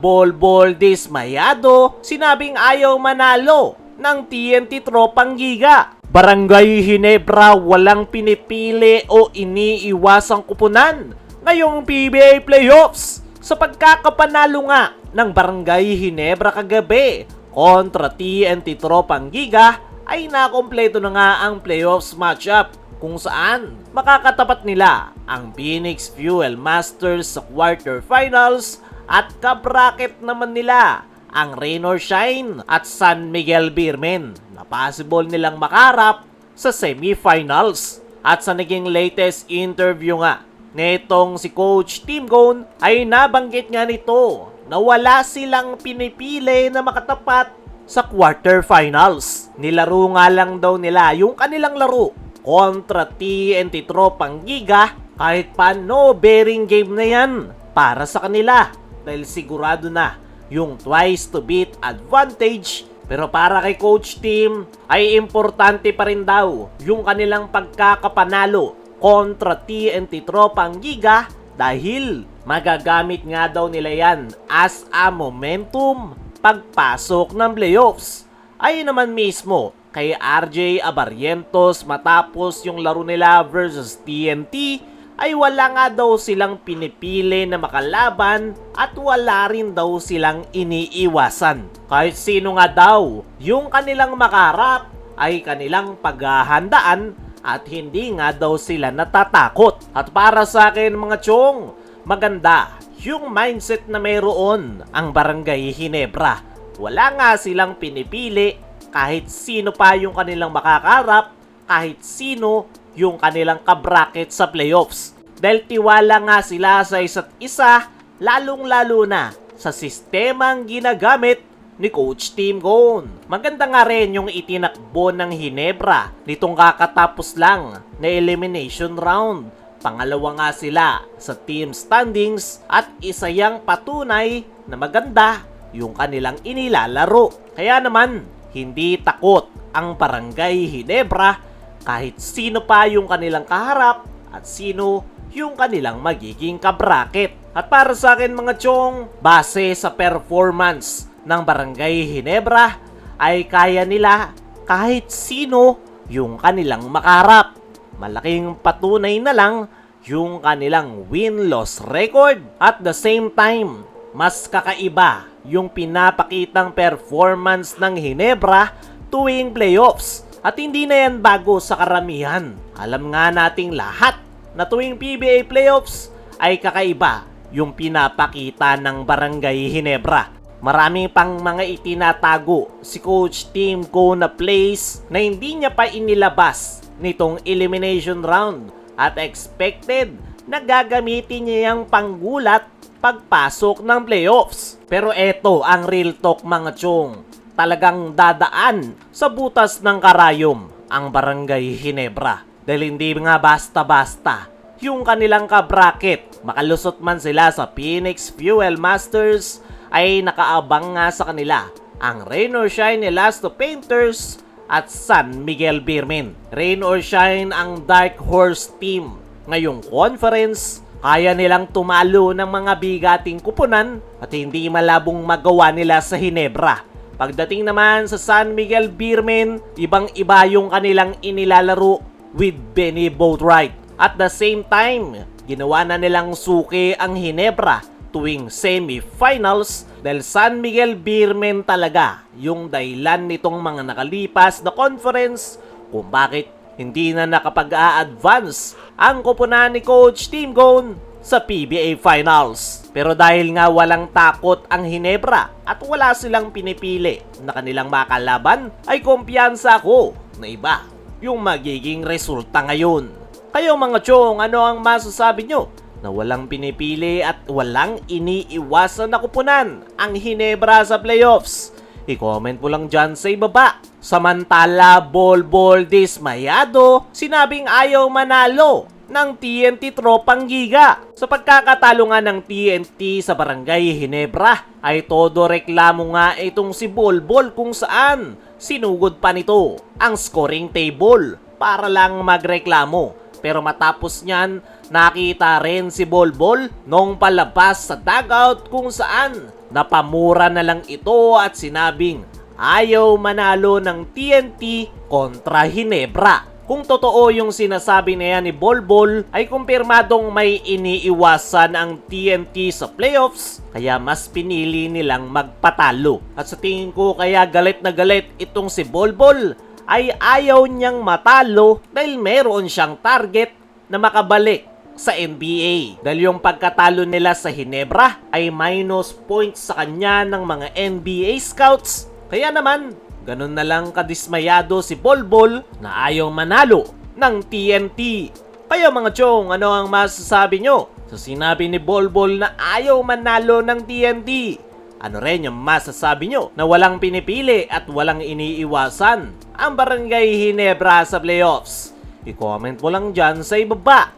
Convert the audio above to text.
Bolbol dismayado, sinabing ayaw manalo ng TNT Tropang Giga. Barangay Ginebra walang pinipili o iniiwasang kupunan ngayong PBA Playoffs sa pagkakapanalo nga ng Barangay Ginebra kagabi kontra TNT Tropang Giga ay nakompleto na nga ang playoffs matchup kung saan makakatapat nila ang Phoenix Fuel Masters sa quarterfinals at kabracket naman nila ang Rain or Shine at San Miguel Beermen na possible nilang makarap sa semifinals. At sa naging latest interview nga netong si Coach Tim Cone ay nabanggit nga nito na wala silang pinipili na makatapat sa quarterfinals. Nilaro nga lang daw nila yung kanilang laro kontra TNT Tropang Giga kahit paano bearing game na yan para sa kanila dahil sigurado na yung twice to beat advantage. Pero para kay Coach Tim ay importante pa rin daw yung kanilang pagkakapanalo kontra TNT Tropang Giga dahil magagamit nga daw nila yan as a momentum pagpasok ng playoffs. Ay naman mismo kay RJ Abarrientos matapos yung laro nila versus TNT ay wala nga daw silang pinipili na makalaban at wala rin daw silang iniiwasan. Kahit sino nga daw yung kanilang makarap ay kanilang paghahandaan at hindi nga daw sila natatakot. At para sa akin mga chong, maganda yung mindset na mayroon ang Barangay Ginebra. Wala nga silang pinipili kahit sino pa yung kanilang makakarap, kahit sino yung kanilang kabracket sa playoffs. Dahil tiwala nga sila sa isa't isa, lalong-lalo na sa sistemang ginagamit ni Coach Tim Cone. Maganda nga rin yung itinakbo ng Ginebra nitong kakatapos lang na elimination round. Pangalawa nga sila sa team standings at isa yang patunay na maganda yung kanilang inilalaro. Kaya naman, hindi takot ang Barangay Ginebra kahit sino pa yung kanilang kaharap at sino yung kanilang magiging kabracket. At para sa akin mga chong, base sa performance ng Barangay Ginebra ay kaya nila kahit sino yung kanilang makarap. Malaking patunay na lang yung kanilang win-loss record. At the same time, mas kakaiba yung pinapakitang performance ng Ginebra tuwing playoffs. At hindi na yan bago sa karamihan. Alam nga nating lahat na tuwing PBA playoffs ay kakaiba yung pinapakita ng Barangay Ginebra. Marami pang mga itinatago si Coach Tim Cone na plays na hindi niya pa inilabas nitong elimination round at expected na gagamitin niya yung panggulat pagpasok ng playoffs. Pero eto ang real talk mga chong, talagang dadaan sa butas ng karayom ang Barangay Ginebra. Dahil hindi nga basta-basta yung kanilang kabracket. Makalusot man sila sa Phoenix Fuel Masters ay nakaabang nga sa kanila ang Rain or Shine Elasto Painters at San Miguel Beermen. Rain or Shine ang Dark Horse team ngayong conference. Kaya nilang tumalo ng mga bigating kupunan at hindi malabong magawa nila sa Ginebra. Pagdating naman sa San Miguel Beermen, ibang-iba yung kanilang inilalaro with Benny Boatwright. At the same time, ginawa na nilang suki ang Ginebra tuwing semifinals dahil San Miguel Beermen talaga yung dahilan nitong mga nakalipas na conference kung bakit hindi na nakapag-a-advance ang koponan ni Coach Tim Cone sa PBA Finals. Pero dahil nga walang takot ang Ginebra at wala silang pinipili na kanilang makalaban, ay kumpiyansa ako na iba yung magiging resulta ngayon. Kayo mga chong, ano ang masasabi nyo na walang pinipili at walang iniiwasan na kupunan ang Ginebra sa playoffs? I-comment mo lang dyan sa ibaba. Samantala, Bolbol dismayado, sinabing ayaw manalo ng TNT Tropang Giga. Sa pagkakatalo nga ng TNT sa Barangay Ginebra ay todo reklamo nga itong si Bolbol kung saan sinugod pa nito ang scoring table para lang magreklamo Pero matapos niyan, nakita rin si Bolbol nung palabas sa dugout kung saan napamura na lang ito at sinabing ayaw manalo ng TNT kontra Hinebra. Kung totoo yung sinasabi na yan ni Bolbol, ay kumpirmadong may iniiwasan ang TNT sa playoffs, kaya mas pinili nilang magpatalo. At sa tingin ko kaya galit na galit itong si Bolbol, ay ayaw niyang matalo dahil meron siyang target na makabalik sa NBA. Dahil yung pagkatalo nila sa Hinebra ay minus points sa kanya ng mga NBA scouts. Kaya naman, ganun na lang kadismayado si Bolbol na ayaw manalo ng TNT. Kaya mga chong, ano ang masasabi nyo sa sinabi ni Bolbol na ayaw manalo ng TNT? Ano rin yung masasabi nyo na walang pinipili at walang iniiwasan ang Barangay Hinebra sa playoffs? I-comment mo lang dyan sa ibaba.